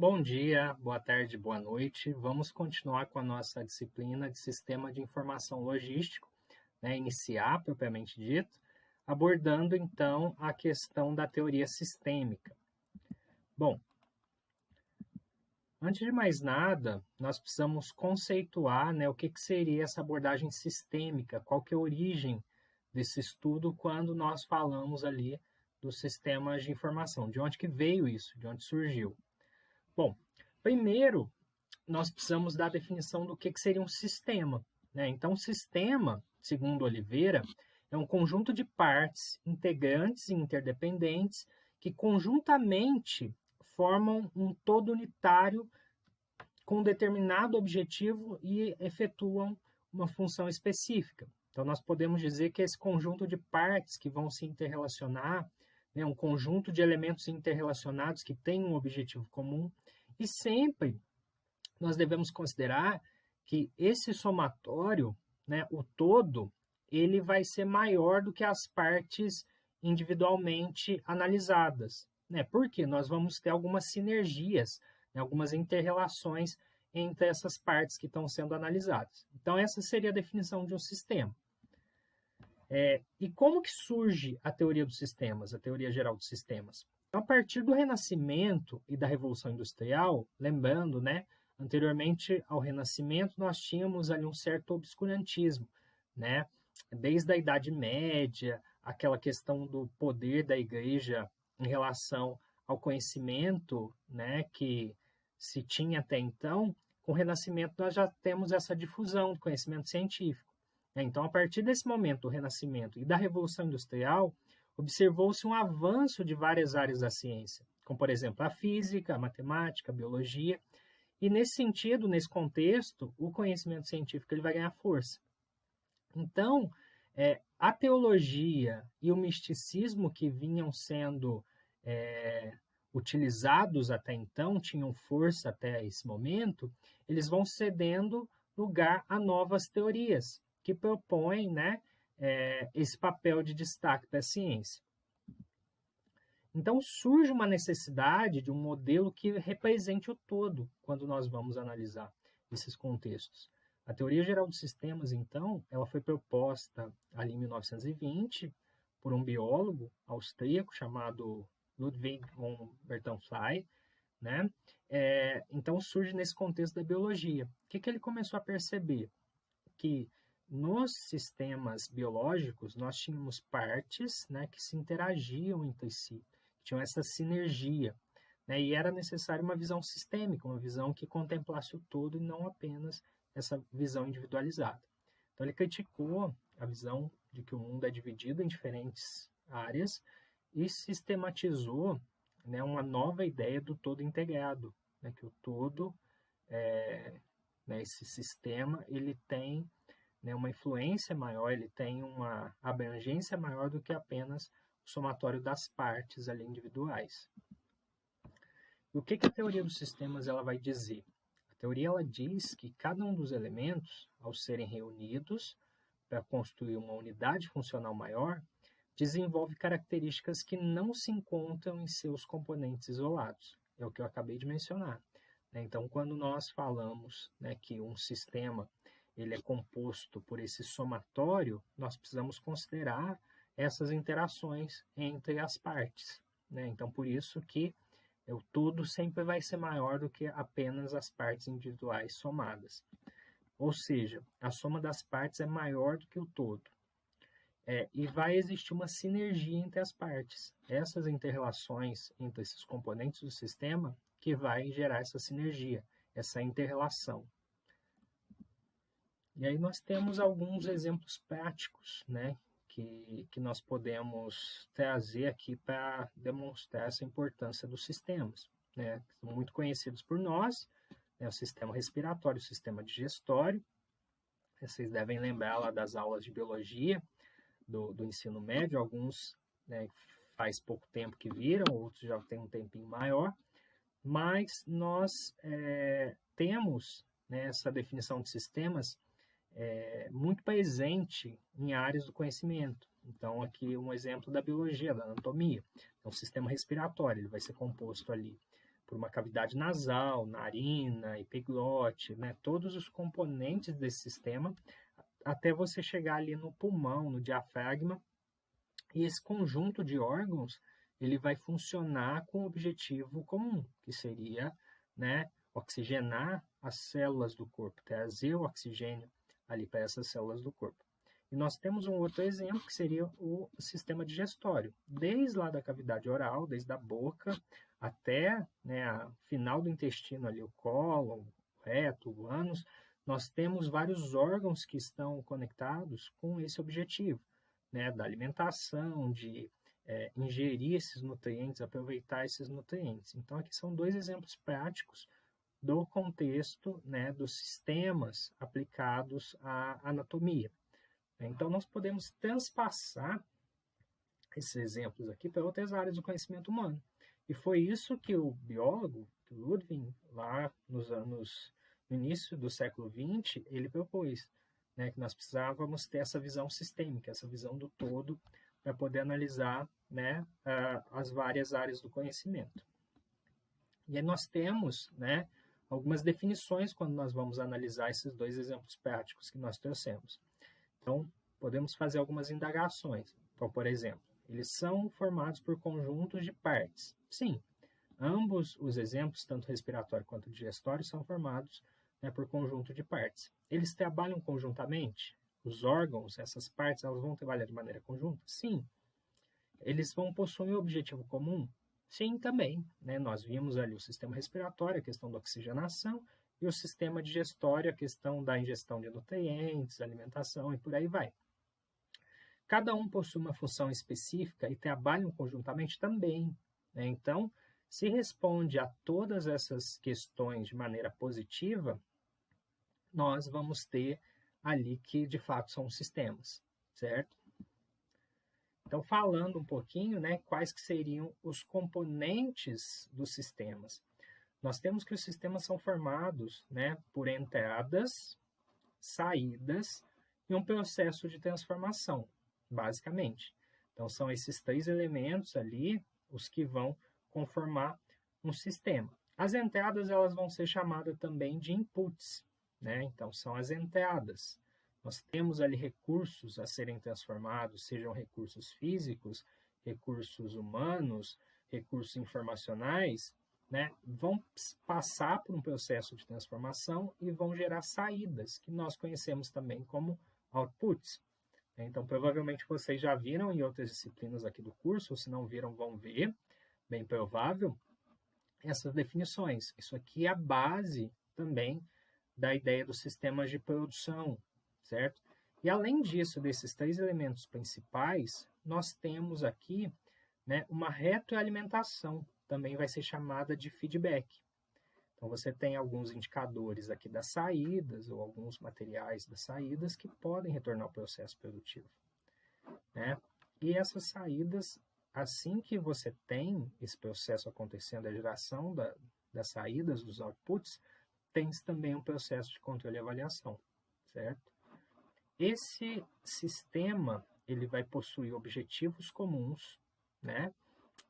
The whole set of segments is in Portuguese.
Bom dia, boa tarde, boa noite. Vamos continuar com a nossa disciplina de Sistema de Informação Logístico, iniciar propriamente dito, abordando então a questão da teoria sistêmica. Bom, antes de mais nada, nós precisamos conceituar o que seria essa abordagem sistêmica, qual que é a origem desse estudo quando nós falamos ali dos sistemas de informação, de onde que veio isso, de onde surgiu. Bom, primeiro, nós precisamos dar a definição do que seria um sistema. Então, um sistema, segundo Oliveira, é um conjunto de partes integrantes e interdependentes que conjuntamente formam um todo unitário com um determinado objetivo e efetuam uma função específica. Então, nós podemos dizer que esse conjunto de partes que vão se interrelacionar, um conjunto de elementos interrelacionados que têm um objetivo comum, e sempre nós devemos considerar que esse somatório, o todo, ele vai ser maior do que as partes individualmente analisadas. Porque nós vamos ter algumas sinergias, algumas inter-relações entre essas partes que estão sendo analisadas. Então, essa seria a definição de um sistema. E como que surge a teoria dos sistemas, a teoria geral dos sistemas? Então, a partir do Renascimento e da Revolução Industrial, lembrando, anteriormente ao Renascimento, nós tínhamos ali um certo obscurantismo, desde a Idade Média, aquela questão do poder da Igreja em relação ao conhecimento, que se tinha até então. Com o Renascimento, nós já temos essa difusão do conhecimento científico. Então, a partir desse momento, do Renascimento e da Revolução Industrial, observou-se um avanço de várias áreas da ciência, como, por exemplo, a física, a matemática, a biologia. E, nesse sentido, nesse contexto, o conhecimento científico ele vai ganhar força. Então, a teologia e o misticismo que vinham sendo utilizados até então, tinham força até esse momento, eles vão cedendo lugar a novas teorias, que propõem esse papel de destaque para a ciência. Então, surge uma necessidade de um modelo que represente o todo quando nós vamos analisar esses contextos. A teoria geral dos sistemas, então, ela foi proposta ali em 1920 por um biólogo austríaco chamado Ludwig von Bertalanffy, Então, surge nesse contexto da biologia. O que ele começou a perceber? Que nos sistemas biológicos, nós tínhamos partes que se interagiam entre si, que tinham essa sinergia, e era necessário uma visão sistêmica, uma visão que contemplasse o todo e não apenas essa visão individualizada. Então, ele criticou a visão de que o mundo é dividido em diferentes áreas e sistematizou uma nova ideia do todo integrado, que o todo, esse sistema, ele tem uma influência maior, ele tem uma abrangência maior do que apenas o somatório das partes ali individuais. E o que a teoria dos sistemas ela vai dizer? A teoria ela diz que cada um dos elementos, ao serem reunidos para construir uma unidade funcional maior, desenvolve características que não se encontram em seus componentes isolados. É o que eu acabei de mencionar. Então, quando nós falamos que um sistema ele é composto por esse somatório, nós precisamos considerar essas interações entre as partes. Então, por isso que o todo sempre vai ser maior do que apenas as partes individuais somadas. Ou seja, a soma das partes é maior do que o todo. E vai existir uma sinergia entre as partes. Essas inter-relações entre esses componentes do sistema que vai gerar essa sinergia, essa inter-relação. E aí nós temos alguns exemplos práticos, que nós podemos trazer aqui para demonstrar essa importância dos sistemas, que são muito conhecidos por nós, o sistema respiratório, o sistema digestório. Vocês devem lembrar lá das aulas de biologia do ensino médio, alguns faz pouco tempo que viram, outros já tem um tempinho maior, mas nós temos essa definição de sistemas muito presente em áreas do conhecimento. Então, aqui um exemplo da biologia, da anatomia. É um sistema respiratório, ele vai ser composto ali por uma cavidade nasal, narina, epiglote, né? Todos os componentes desse sistema, até você chegar ali no pulmão, no diafragma, e esse conjunto de órgãos, ele vai funcionar com o objetivo comum, que seria, né, oxigenar as células do corpo, trazer o oxigênio ali para essas células do corpo. E nós temos um outro exemplo, que seria o sistema digestório. Desde lá da cavidade oral, desde a boca até, né, a final do intestino ali, o cólon, o reto, o ânus, nós temos vários órgãos que estão conectados com esse objetivo, né, da alimentação, de ingerir esses nutrientes, aproveitar esses nutrientes. Então, aqui são dois exemplos práticos do contexto, né, dos sistemas aplicados à anatomia. Então, nós podemos transpassar esses exemplos aqui para outras áreas do conhecimento humano. E foi isso que o biólogo, Ludwig, lá no início do século XX, ele propôs, né, que nós precisávamos ter essa visão sistêmica, essa visão do todo, para poder analisar, né, as várias áreas do conhecimento. E aí nós temos, né, algumas definições quando nós vamos analisar esses dois exemplos práticos que nós trouxemos. Então, podemos fazer algumas indagações. Então, por exemplo, eles são formados por conjuntos de partes. Sim, ambos os exemplos, tanto respiratório quanto digestório, são formados, né, por conjunto de partes. Eles trabalham conjuntamente? Os órgãos, essas partes, elas vão trabalhar de maneira conjunta? Sim. Eles vão possuir um objetivo comum? Sim, também. Né? Nós vimos ali o sistema respiratório, a questão da oxigenação, e o sistema digestório, a questão da ingestão de nutrientes, alimentação e por aí vai. Cada um possui uma função específica e trabalham conjuntamente também, né? Então, se responde a todas essas questões de maneira positiva, nós vamos ter ali que, de fato, são sistemas, certo? Então, falando um pouquinho, né, quais que seriam os componentes dos sistemas. Nós temos que os sistemas são formados, né, por entradas, saídas e um processo de transformação, basicamente. Então, são esses três elementos ali os que vão conformar um sistema. As entradas, elas vão ser chamadas também de inputs, né? Então, são as entradas. Nós temos ali recursos a serem transformados, sejam recursos físicos, recursos humanos, recursos informacionais, né, vão passar por um processo de transformação e vão gerar saídas, que nós conhecemos também como outputs. Então, provavelmente vocês já viram em outras disciplinas aqui do curso, ou se não viram, vão ver, bem provável, essas definições. Isso aqui é a base também da ideia dos sistemas de produção, certo? E além disso, desses três elementos principais, nós temos aqui, né, uma retroalimentação, também vai ser chamada de feedback. Então, você tem alguns indicadores aqui das saídas, ou alguns materiais das saídas, que podem retornar ao processo produtivo, né? E essas saídas, assim que você tem esse processo acontecendo, a geração das saídas, dos outputs, tem também um processo de controle e avaliação, certo? Esse sistema, ele vai possuir objetivos comuns, né?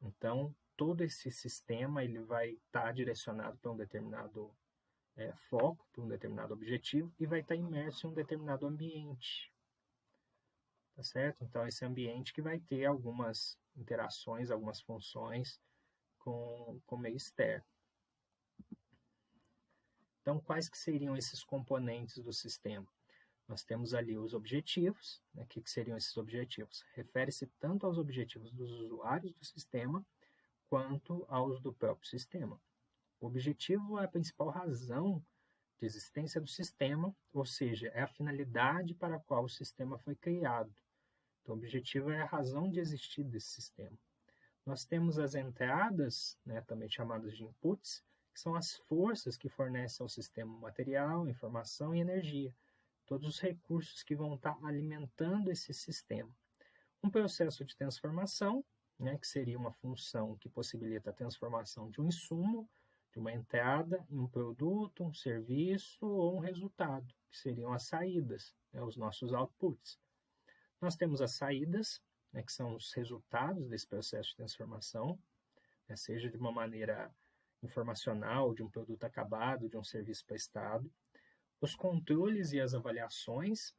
Então, todo esse sistema ele vai estar direcionado para um determinado foco, para um determinado objetivo, e vai estar imerso em um determinado ambiente. Tá certo? Então, esse ambiente que vai ter algumas interações, algumas funções com o meio externo. Então, quais que seriam esses componentes do sistema? Nós temos ali os objetivos, né? O que seriam esses objetivos? Refere-se tanto aos objetivos dos usuários do sistema, quanto aos do próprio sistema. O objetivo é a principal razão de existência do sistema, ou seja, é a finalidade para a qual o sistema foi criado. Então, o objetivo é a razão de existir desse sistema. Nós temos as entradas, né, também chamadas de inputs, que são as forças que fornecem ao sistema material, informação e energia. Todos os recursos que vão estar alimentando esse sistema. Um processo de transformação, né, que seria uma função que possibilita a transformação de um insumo, de uma entrada, em um produto, um serviço ou um resultado, que seriam as saídas, né, os nossos outputs. Nós temos as saídas, né, que são os resultados desse processo de transformação, né, seja de uma maneira informacional de um produto acabado, de um serviço prestado, os controles e as avaliações,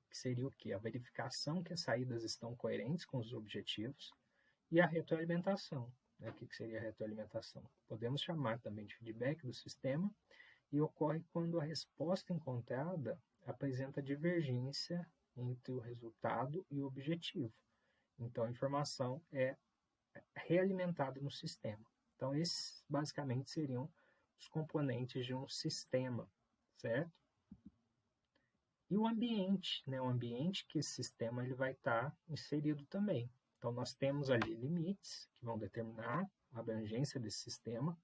que seria o quê? A verificação que as saídas estão coerentes com os objetivos, e a retroalimentação. Né? O que seria a retroalimentação? Podemos chamar também de feedback do sistema, e ocorre quando a resposta encontrada apresenta divergência entre o resultado e o objetivo. Então, a informação é realimentada no sistema. Então, esses basicamente seriam os componentes de um sistema, certo? E o ambiente, né? O ambiente que esse sistema ele vai estar inserido também. Então, nós temos ali limites que vão determinar a abrangência desse sistema,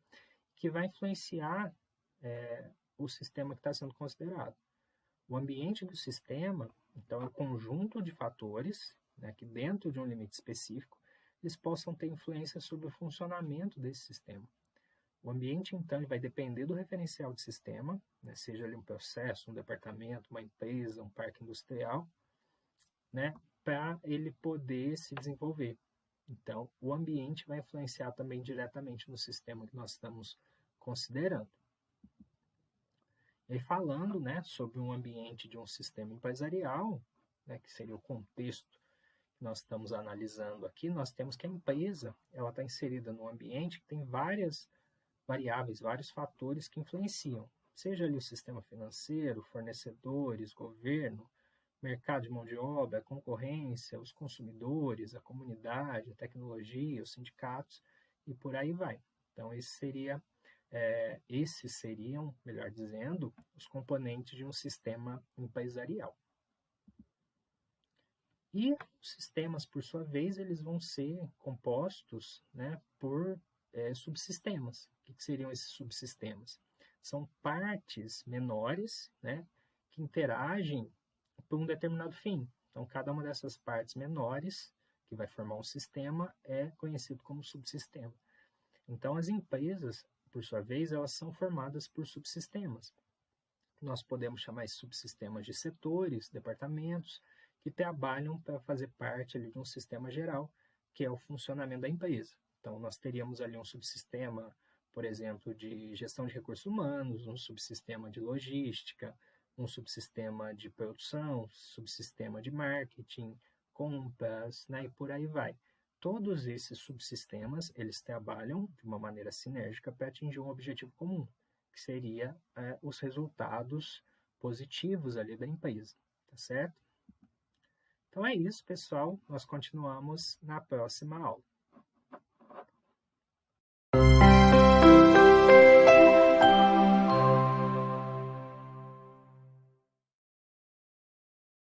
que vai influenciar o sistema que está sendo considerado. O ambiente do sistema, então, é um conjunto de fatores, né, que dentro de um limite específico, eles possam ter influência sobre o funcionamento desse sistema. O ambiente, então, ele vai depender do referencial de sistema, né, seja ele um processo, um departamento, uma empresa, um parque industrial, né, para ele poder se desenvolver. Então, o ambiente vai influenciar também diretamente no sistema que nós estamos considerando. E falando, né, sobre um ambiente de um sistema empresarial, né, que seria o contexto que nós estamos analisando aqui, nós temos que a empresa ela está inserida num ambiente que tem várias variáveis, vários fatores que influenciam, seja ali o sistema financeiro, fornecedores, governo, mercado de mão de obra, concorrência, os consumidores, a comunidade, a tecnologia, os sindicatos e por aí vai. Então, esses seriam, melhor dizendo, os componentes de um sistema empresarial. E os sistemas, por sua vez, eles vão ser compostos, né, por subsistemas. O que seriam esses subsistemas? São partes menores, né, que interagem por um determinado fim. Então, cada uma dessas partes menores, que vai formar um sistema, é conhecido como subsistema. Então, as empresas, por sua vez, elas são formadas por subsistemas. Nós podemos chamar esses subsistemas de setores, departamentos, que trabalham para fazer parte ali de um sistema geral, que é o funcionamento da empresa. Então, nós teríamos ali um subsistema, por exemplo, de gestão de recursos humanos, um subsistema de logística, um subsistema de produção, subsistema de marketing, compras, né, e por aí vai. Todos esses subsistemas, eles trabalham de uma maneira sinérgica para atingir um objetivo comum, que seria os resultados positivos ali da empresa, tá certo? Então é isso, pessoal. Nós continuamos na próxima aula.